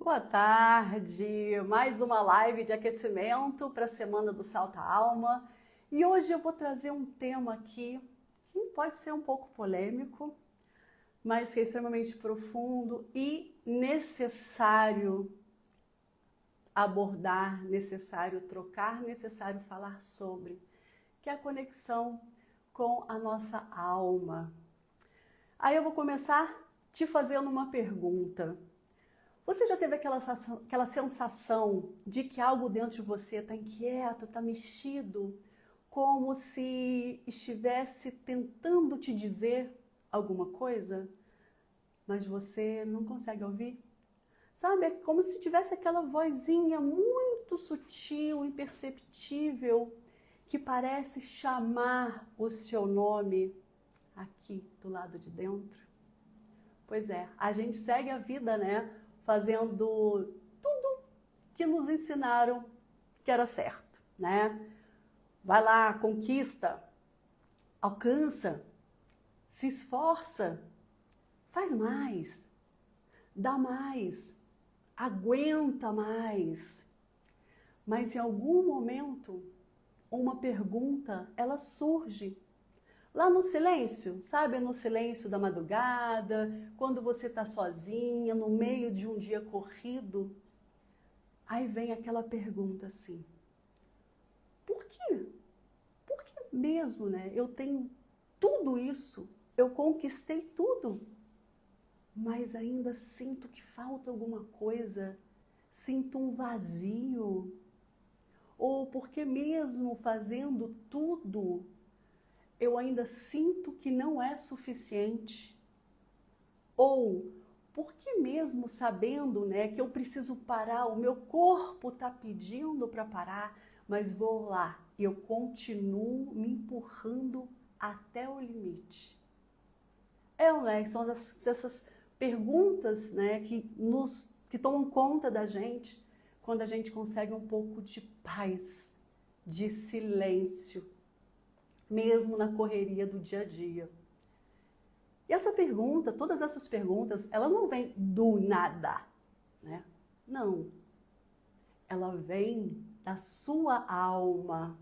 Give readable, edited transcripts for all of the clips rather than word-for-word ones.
Boa tarde! Mais uma live de aquecimento para a Semana do Salta Alma. E hoje eu vou trazer um tema aqui que pode ser um pouco polêmico, mas que é extremamente profundo e necessário abordar, necessário trocar, necessário falar sobre, que é a conexão com a nossa alma. Aí eu vou começar te fazendo uma pergunta. Você já teve aquela sensação de que algo dentro de você está inquieto, está mexido, como se estivesse tentando te dizer alguma coisa, mas você não consegue ouvir? Sabe, é como se tivesse aquela vozinha muito sutil, imperceptível, que parece chamar o seu nome aqui do lado de dentro. Pois é, a gente segue a vida, né? Fazendo tudo que nos ensinaram que era certo, né? Vai lá, conquista, alcança, se esforça, faz mais, dá mais, aguenta mais. Mas em algum momento, uma pergunta, ela surge. Lá no silêncio, sabe? No silêncio da madrugada, quando você está sozinha, no meio de um dia corrido, aí vem aquela pergunta assim, por quê? Por que mesmo, né? Eu tenho tudo isso, eu conquistei tudo, mas ainda sinto que falta alguma coisa, sinto um vazio. Ou porque mesmo fazendo tudo, eu ainda sinto que não é suficiente. Ou porque mesmo sabendo, né, que eu preciso parar, o meu corpo está pedindo para parar, mas vou lá e eu continuo me empurrando até o limite. Né, são essas perguntas, né, que tomam conta da gente quando a gente consegue um pouco de paz, de silêncio, mesmo na correria do dia a dia. E essa pergunta, todas essas perguntas, elas não vêm do nada, né? Não. Ela vem da sua alma.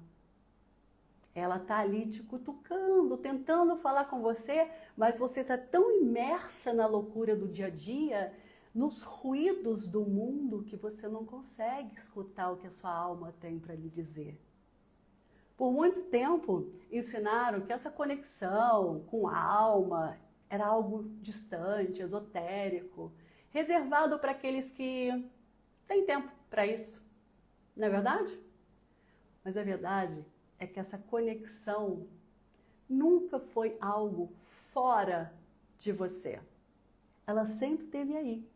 Ela tá ali te cutucando, tentando falar com você, mas você tá tão imersa na loucura do dia a dia, nos ruídos do mundo, que você não consegue escutar o que a sua alma tem para lhe dizer. Por muito tempo, ensinaram que essa conexão com a alma era algo distante, esotérico, reservado para aqueles que têm tempo para isso. Não é verdade? Mas a verdade é que essa conexão nunca foi algo fora de você. Ela sempre esteve aí.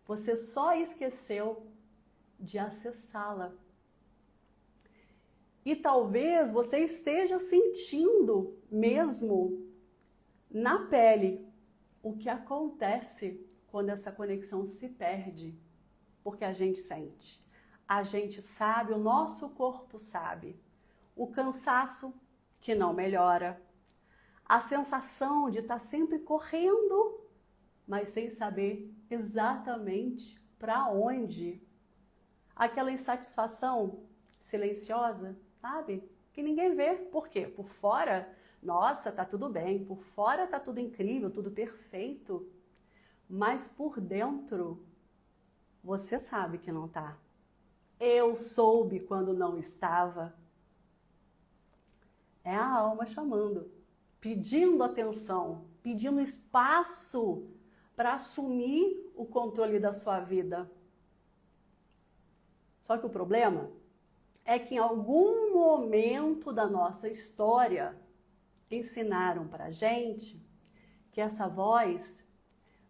Você só esqueceu de acessá-la. E talvez você esteja sentindo mesmo na pele o que acontece quando essa conexão se perde, porque a gente sente. A gente sabe, o nosso corpo sabe. O cansaço que não melhora, a sensação de estar sempre correndo, mas sem saber exatamente para onde. Aquela insatisfação silenciosa, sabe? Que ninguém vê. Por quê? Por fora, nossa, tá tudo bem. Por fora tá tudo incrível, tudo perfeito. Mas por dentro, você sabe que não tá. Eu soube quando não estava. É a alma chamando, pedindo atenção, pedindo espaço para assumir o controle da sua vida. Só que o problema é que em algum momento da nossa história ensinaram para a gente que essa voz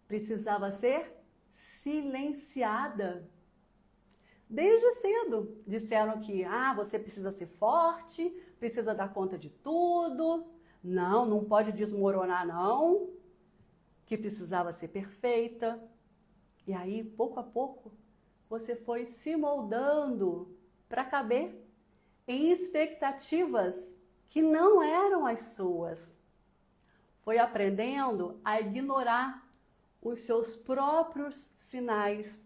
precisava ser silenciada. Desde cedo disseram que você precisa ser forte, precisa dar conta de tudo, não pode desmoronar não, que precisava ser perfeita. E aí, pouco a pouco, você foi se moldando para caber em expectativas que não eram as suas. Foi aprendendo a ignorar os seus próprios sinais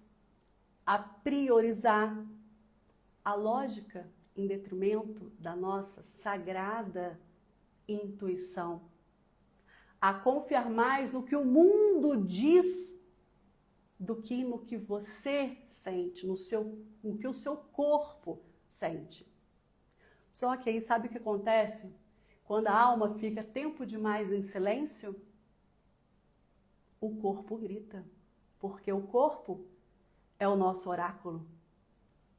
a priorizar a lógica em detrimento da nossa sagrada intuição, a confiar mais no que o mundo diz do que no que você sente, no que o seu corpo sente. Só que aí sabe o que acontece? Quando a alma fica tempo demais em silêncio, o corpo grita, porque o corpo é o nosso oráculo.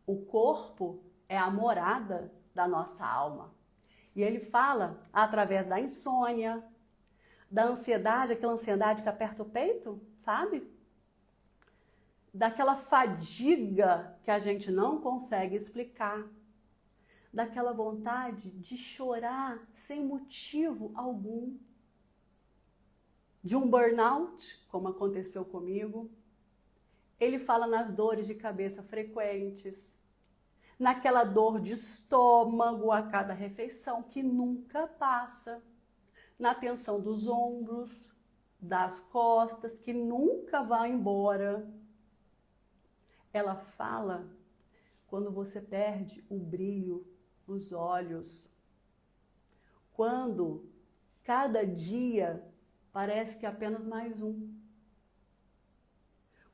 O corpo é a morada da nossa alma. E ele fala através da insônia, da ansiedade, aquela ansiedade que aperta o peito, sabe? Daquela fadiga que a gente não consegue explicar, daquela vontade de chorar sem motivo algum, de um burnout, como aconteceu comigo. Ele fala nas dores de cabeça frequentes, naquela dor de estômago a cada refeição que nunca passa, na tensão dos ombros, das costas que nunca vai embora. Ela fala quando você perde o brilho nos olhos, quando cada dia parece que é apenas mais um.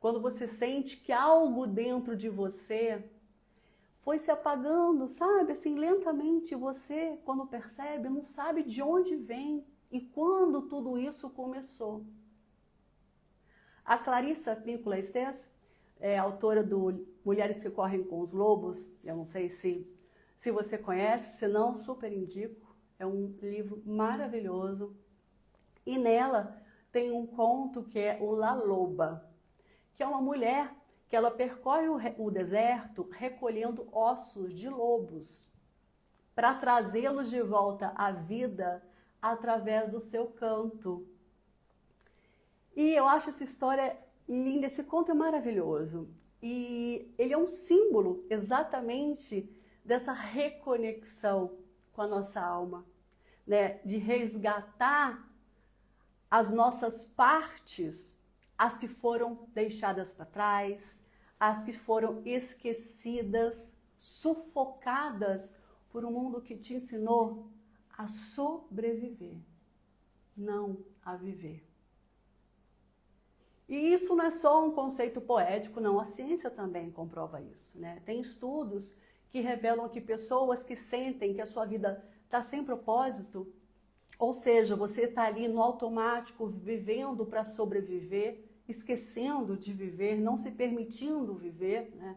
Quando você sente que algo dentro de você foi se apagando, sabe? Assim, lentamente você, quando percebe, não sabe de onde vem e quando tudo isso começou. A Clarissa Pinkola Estés é autora do Mulheres que Correm com os Lobos. Eu não sei se você conhece, se não, super indico. É um livro maravilhoso. E nela tem um conto que é o La Loba, que é uma mulher que ela percorre o deserto recolhendo ossos de lobos para trazê-los de volta à vida através do seu canto. E eu acho essa história linda, esse conto é maravilhoso. E ele é um símbolo exatamente dessa reconexão com a nossa alma, né? De resgatar as nossas partes, as que foram deixadas para trás, as que foram esquecidas, sufocadas por um mundo que te ensinou a sobreviver, não a viver. E isso não é só um conceito poético, não, a ciência também comprova isso, né? Tem estudos que revelam que pessoas que sentem que a sua vida está sem propósito, ou seja, você está ali no automático, vivendo para sobreviver, esquecendo de viver, não se permitindo viver, né?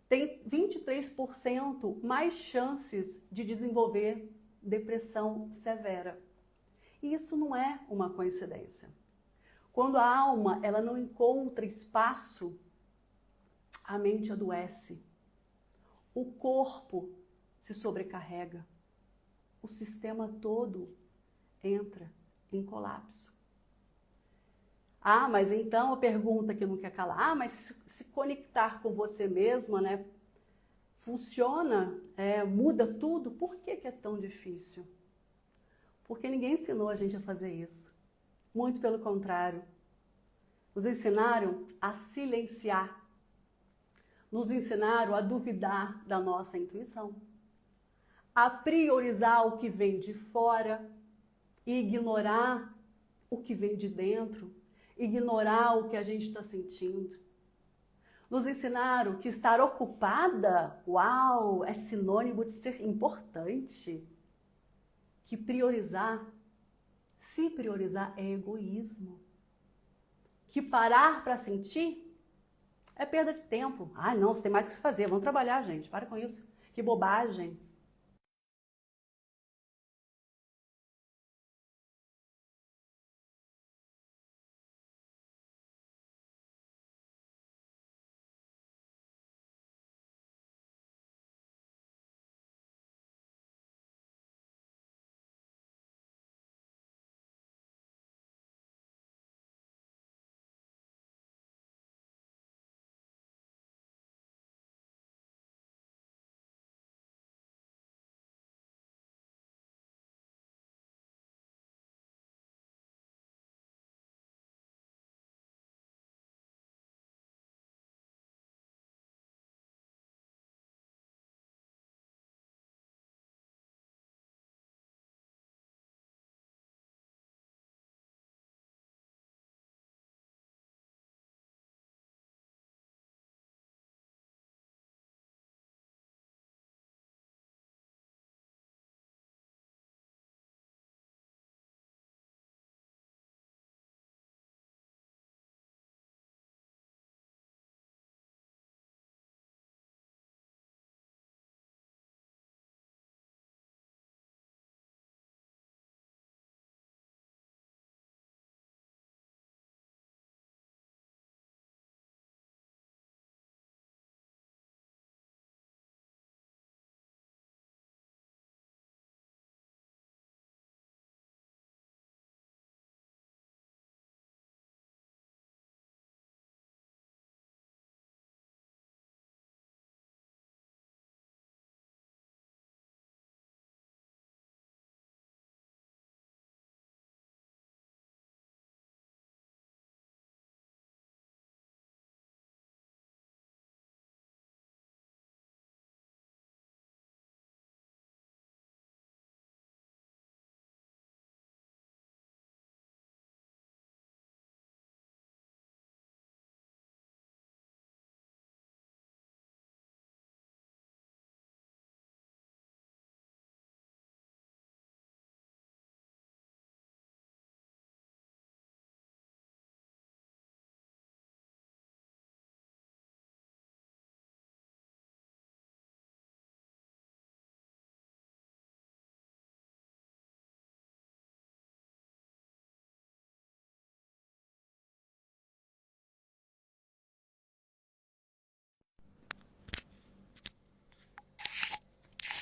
Tem 23% mais chances de desenvolver depressão severa. E isso não é uma coincidência. Quando a alma ela não encontra espaço, a mente adoece, o corpo se sobrecarrega, o sistema todo entra em colapso. Ah, mas então a pergunta que não quer calar, mas se conectar com você mesma, né, funciona, muda tudo, por que é tão difícil? Porque ninguém ensinou a gente a fazer isso. Muito pelo contrário. Nos ensinaram a silenciar. Nos ensinaram a duvidar da nossa intuição. A priorizar o que vem de fora e ignorar o que vem de dentro. Ignorar o que a gente está sentindo. Nos ensinaram que estar ocupada, uau, é sinônimo de ser importante. Que priorizar, se priorizar é egoísmo. Que parar para sentir é perda de tempo. Ah, não, você tem mais o que fazer, vamos trabalhar, gente, para com isso. Que bobagem.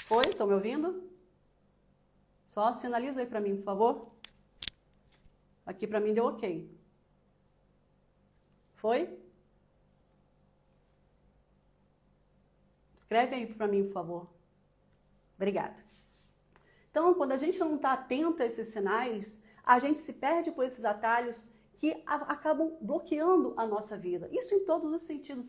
Oi, estão me ouvindo? Só sinaliza aí para mim, por favor. Aqui para mim deu ok. Foi? Escreve aí para mim, por favor. Obrigada. Então, quando a gente não está atento a esses sinais, a gente se perde por esses atalhos que acabam bloqueando a nossa vida. Isso em todos os sentidos.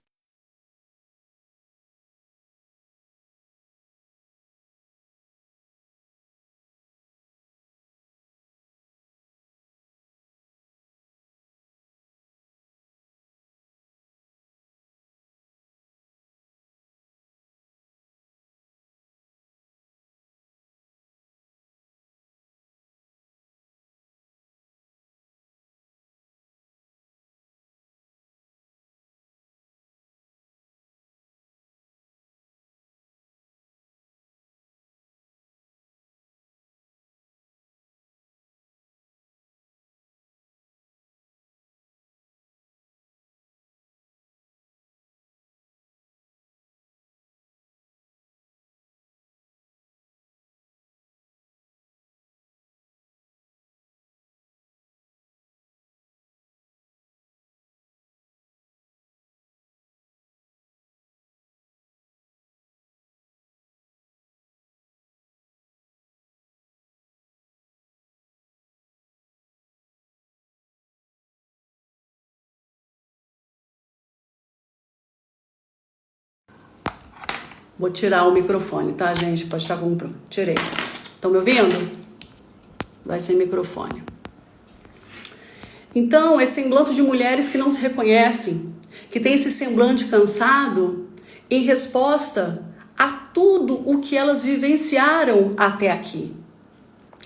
Vou tirar o microfone, tá, gente? Pode estar com... Tirei. Estão me ouvindo? Vai sem microfone. Então, esse semblante de mulheres que não se reconhecem, que tem esse semblante cansado, em resposta a tudo o que elas vivenciaram até aqui.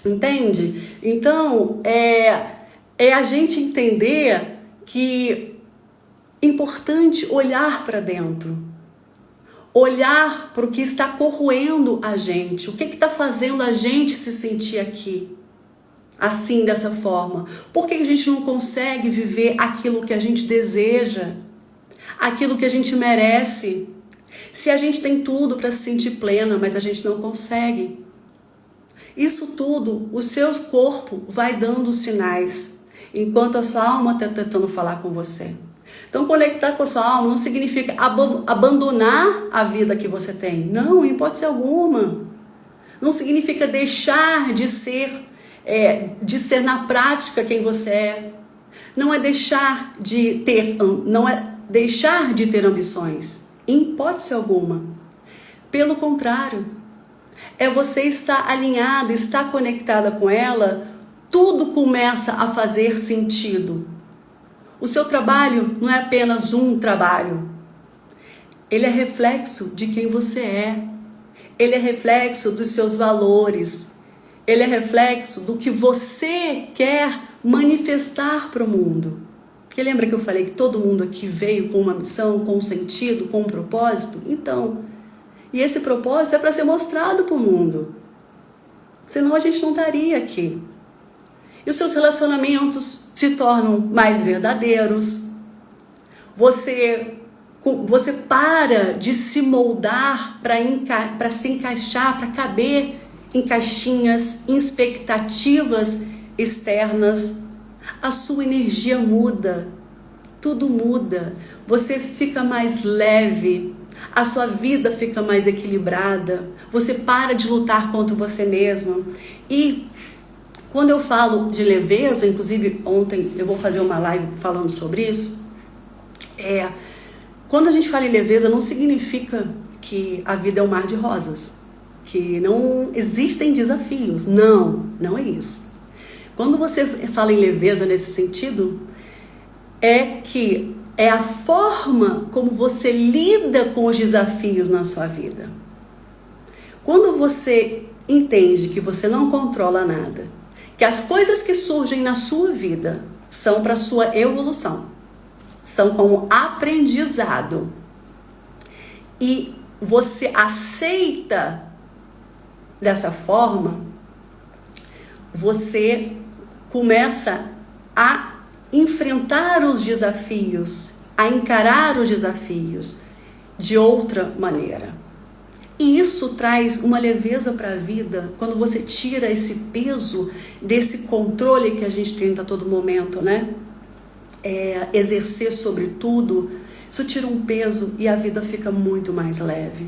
Entende? Então, é a gente entender que é importante olhar para dentro. Olhar para o que está corroendo a gente, o que está fazendo a gente se sentir aqui, assim, dessa forma. Por que a gente não consegue viver aquilo que a gente deseja, aquilo que a gente merece? Se a gente tem tudo para se sentir plena, mas a gente não consegue. Isso tudo, o seu corpo vai dando sinais, enquanto a sua alma está tentando falar com você. Então, conectar com a sua alma não significa abandonar a vida que você tem. Não, em hipótese alguma. Não significa deixar de ser na prática quem você é. Não é deixar de ter ambições. Em hipótese alguma. Pelo contrário, é você estar alinhado, estar conectada com ela, tudo começa a fazer sentido. O seu trabalho não é apenas um trabalho. Ele é reflexo de quem você é. Ele é reflexo dos seus valores. Ele é reflexo do que você quer manifestar para o mundo. Porque lembra que eu falei que todo mundo aqui veio com uma missão, com um sentido, com um propósito? Então, e esse propósito é para ser mostrado para o mundo. Senão a gente não estaria aqui. E os seus relacionamentos se tornam mais verdadeiros. Você para de se moldar para se encaixar, para caber em caixinhas, em expectativas externas. A sua energia muda, tudo muda. Você fica mais leve, a sua vida fica mais equilibrada. Você para de lutar contra você mesmo. E quando eu falo de leveza, inclusive ontem eu vou fazer uma live falando sobre isso, quando a gente fala em leveza, não significa que a vida é um mar de rosas, que não existem desafios. Não, não é isso. Quando você fala em leveza nesse sentido, é que é a forma como você lida com os desafios na sua vida. Quando você entende que você não controla nada, que as coisas que surgem na sua vida são para sua evolução, são como aprendizado, e você aceita dessa forma, você começa a enfrentar os desafios, a encarar os desafios de outra maneira. E isso traz uma leveza para a vida, quando você tira esse peso desse controle que a gente tenta a todo momento, né? Exercer sobre tudo, isso tira um peso e a vida fica muito mais leve.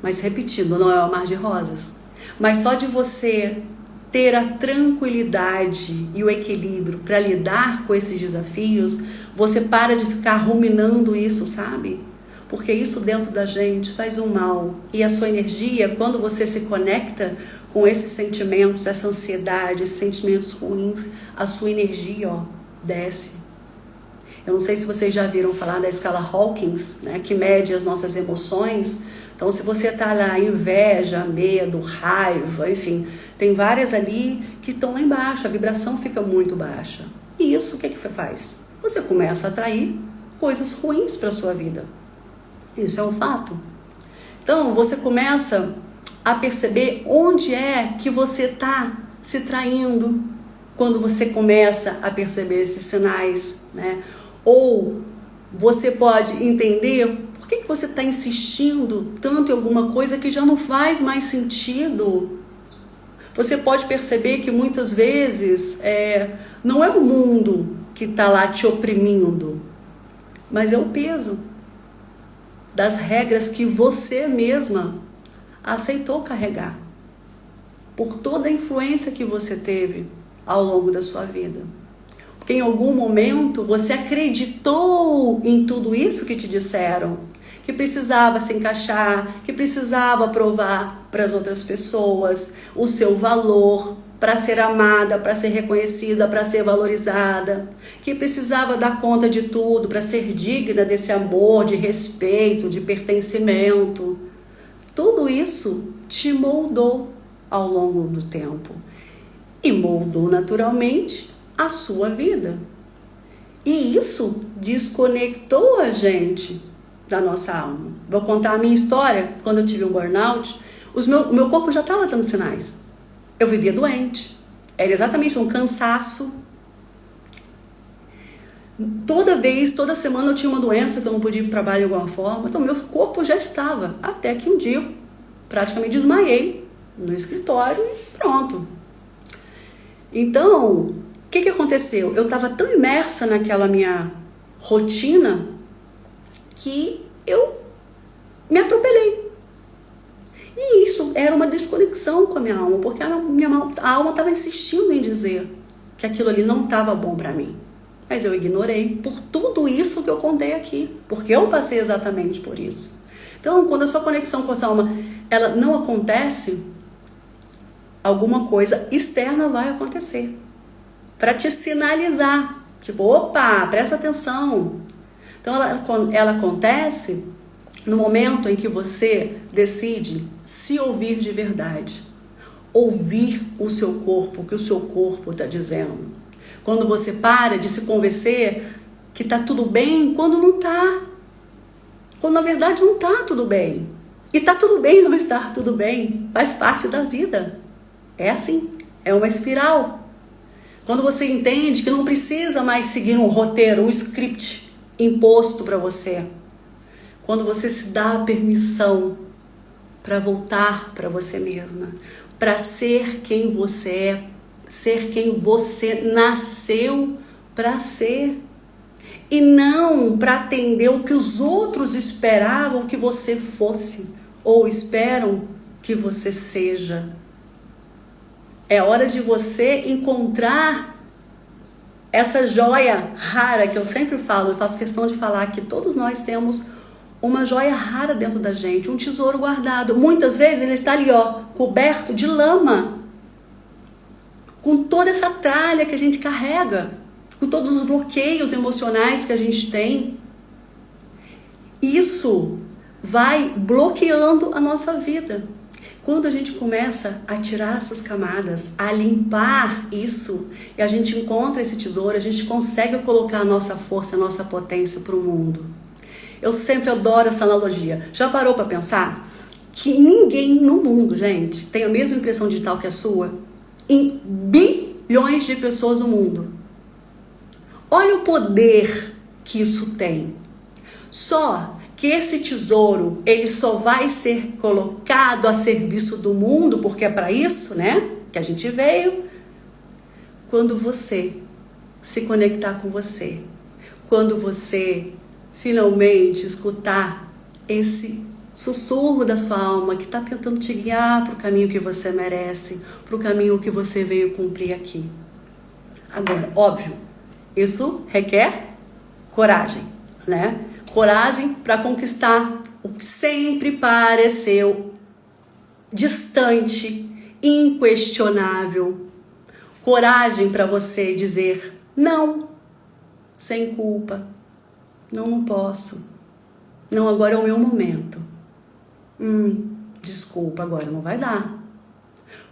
Mas repetindo, não é um mar de rosas. Mas só de você ter a tranquilidade e o equilíbrio para lidar com esses desafios, você para de ficar ruminando isso, sabe? Porque isso dentro da gente faz um mal. E a sua energia, quando você se conecta com esses sentimentos, essa ansiedade, esses sentimentos ruins, a sua energia, desce. Eu não sei se vocês já viram falar da escala Hawkins, né, que mede as nossas emoções. Então, se você está lá, inveja, medo, raiva, enfim, tem várias ali que estão lá embaixo, a vibração fica muito baixa. E isso, o que faz? Você começa a atrair coisas ruins para a sua vida. Isso é um fato. Então, você começa a perceber onde é que você está se traindo quando você começa a perceber esses sinais, né? Ou você pode entender por que você está insistindo tanto em alguma coisa que já não faz mais sentido. Você pode perceber que muitas vezes não é o mundo que está lá te oprimindo, mas é o peso das regras que você mesma aceitou carregar, por toda a influência que você teve ao longo da sua vida. Porque em algum momento você acreditou em tudo isso que te disseram, que precisava se encaixar, que precisava provar para as outras pessoas o seu valor, para ser amada, para ser reconhecida, para ser valorizada, que precisava dar conta de tudo, para ser digna desse amor, de respeito, de pertencimento. Tudo isso te moldou ao longo do tempo e moldou naturalmente a sua vida. E isso desconectou a gente da nossa alma. Vou contar a minha história. Quando eu tive um burnout, o meu corpo já estava dando sinais. Eu vivia doente. Era exatamente um cansaço. Toda semana eu tinha uma doença que eu não podia ir para o trabalho de alguma forma. Então meu corpo já estava. Até que um dia eu praticamente desmaiei no escritório e pronto. Então, o que aconteceu? Eu estava tão imersa naquela minha rotina que eu me atropelei. E isso era uma desconexão com a minha alma, porque a alma estava insistindo em dizer que aquilo ali não estava bom para mim. Mas eu ignorei por tudo isso que eu contei aqui, porque eu passei exatamente por isso. Então, quando a sua conexão com a sua alma ela não acontece, alguma coisa externa vai acontecer para te sinalizar, tipo, opa, presta atenção. Então ela acontece no momento em que você decide se ouvir de verdade, ouvir o seu corpo, o que o seu corpo está dizendo. Quando você para de se convencer que está tudo bem quando não está, quando na verdade não está tudo bem. E está tudo bem não estar tudo bem, faz parte da vida. É assim, é uma espiral. Quando você entende que não precisa mais seguir um roteiro, um script imposto para você. Quando você se dá a permissão para voltar para você mesma, para ser quem você é, ser quem você nasceu para ser. E não para atender o que os outros esperavam que você fosse ou esperam que você seja. É hora de você encontrar essa joia rara que eu sempre falo, eu faço questão de falar que todos nós temos uma joia rara dentro da gente, um tesouro guardado. Muitas vezes ele está ali, ó, coberto de lama, com toda essa tralha que a gente carrega, com todos os bloqueios emocionais que a gente tem. Isso vai bloqueando a nossa vida. Quando a gente começa a tirar essas camadas, a limpar isso, e a gente encontra esse tesouro, a gente consegue colocar a nossa força, a nossa potência para o mundo. Eu sempre adoro essa analogia. Já parou para pensar que ninguém no mundo, gente, tem a mesma impressão digital que a sua? Em bilhões de pessoas no mundo. Olha o poder que isso tem. Só que esse tesouro, ele só vai ser colocado a serviço do mundo, porque é para isso, né, que a gente veio, quando você se conectar com você, quando você finalmente escutar esse sussurro da sua alma que está tentando te guiar para o caminho que você merece, para o caminho que você veio cumprir aqui. Agora, óbvio, isso requer coragem, né? Coragem para conquistar o que sempre pareceu distante, inquestionável. Coragem para você dizer não, sem culpa. Não posso. Não, agora é o meu momento. Desculpa, agora não vai dar.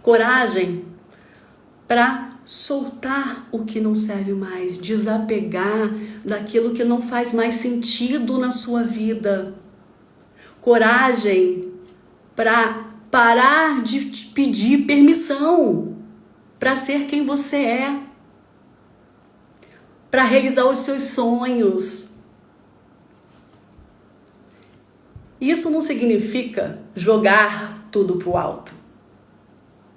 Coragem para soltar o que não serve mais, desapegar daquilo que não faz mais sentido na sua vida. Coragem para parar de te pedir permissão para ser quem você é, para realizar os seus sonhos. Isso não significa jogar tudo pro alto.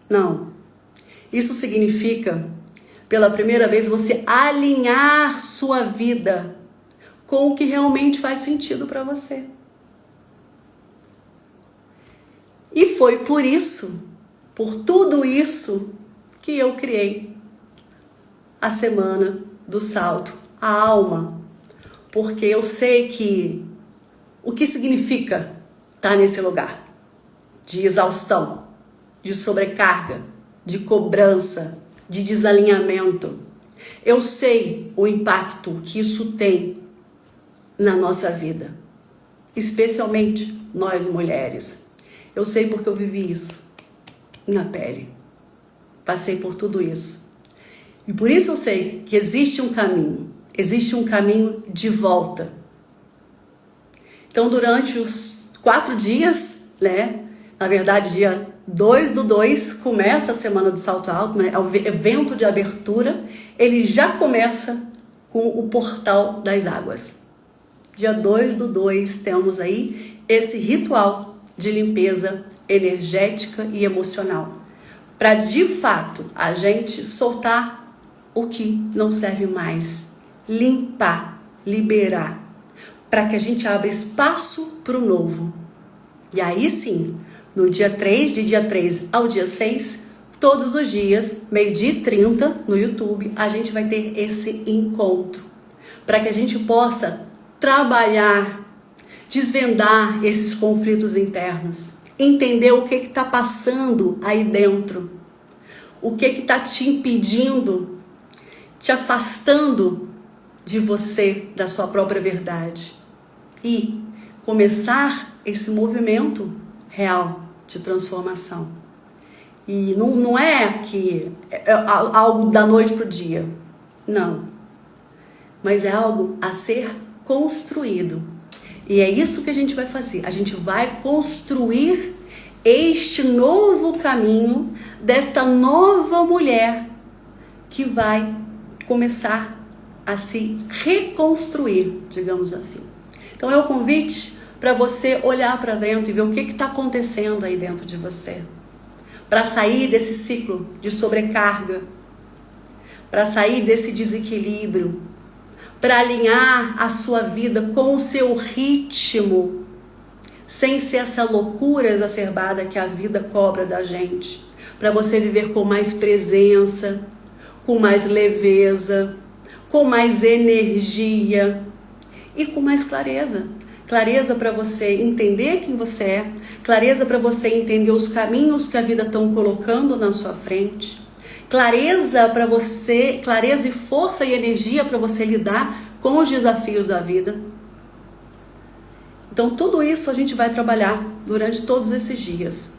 Não. Isso significa, pela primeira vez, você alinhar sua vida com o que realmente faz sentido para você. E foi por isso, por tudo isso, que eu criei a Semana do Salto à Alma. Porque eu sei que o que significa estar nesse lugar de exaustão, de sobrecarga, de cobrança, de desalinhamento. Eu sei o impacto que isso tem na nossa vida, especialmente nós mulheres. Eu sei porque eu vivi isso na pele, passei por tudo isso. E por isso eu sei que existe um caminho de volta. Então, durante os 4 dias, né, na verdade, dia 2/2, começa a Semana do Salto Alto, né, é o evento de abertura, ele já começa com o Portal das Águas. Dia 2/2, temos aí esse ritual de limpeza energética e emocional, para de fato a gente soltar o que não serve mais, limpar, liberar, para que a gente abra espaço para o novo. E aí sim, no dia 3, de dia 3 ao dia 6, todos os dias, 12h30 no YouTube, a gente vai ter esse encontro, para que a gente possa trabalhar, desvendar esses conflitos internos, entender o que está passando aí dentro, o que está te impedindo, te afastando de você, da sua própria verdade, e começar esse movimento real de transformação. E não é que é algo da noite para o dia, não, mas é algo a ser construído. E é isso que a gente vai fazer. A gente vai construir este novo caminho desta nova mulher que vai começar a se reconstruir, digamos assim. Então é o convite para você olhar para dentro e ver o que está acontecendo aí dentro de você. Para sair desse ciclo de sobrecarga, para sair desse desequilíbrio, para alinhar a sua vida com o seu ritmo, sem ser essa loucura exacerbada que a vida cobra da gente, para você viver com mais presença, com mais leveza, com mais energia e com mais clareza. Clareza para você entender quem você é, clareza para você entender os caminhos que a vida estão colocando na sua frente, clareza para você, clareza e força e energia para você lidar com os desafios da vida. Então tudo isso a gente vai trabalhar durante todos esses dias.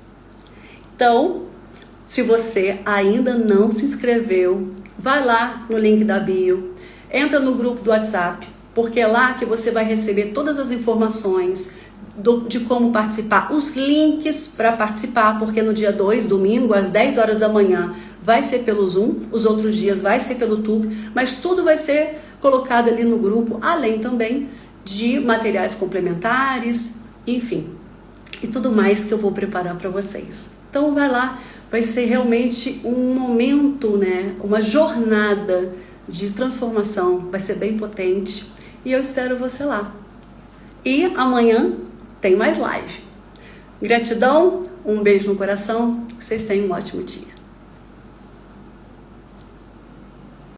Então, se você ainda não se inscreveu, vai lá no link da bio, entra no grupo do WhatsApp, porque é lá que você vai receber todas as informações de como participar, os links para participar, porque no dia 2, domingo, às 10 horas da manhã, vai ser pelo Zoom, os outros dias vai ser pelo YouTube, mas tudo vai ser colocado ali no grupo, além também de materiais complementares, enfim, e tudo mais que eu vou preparar para vocês. Então vai lá, vai ser realmente um momento, né, uma jornada de transformação, vai ser bem potente e eu espero você lá. E amanhã tem mais live. Gratidão, um beijo no coração, que vocês tenham um ótimo dia.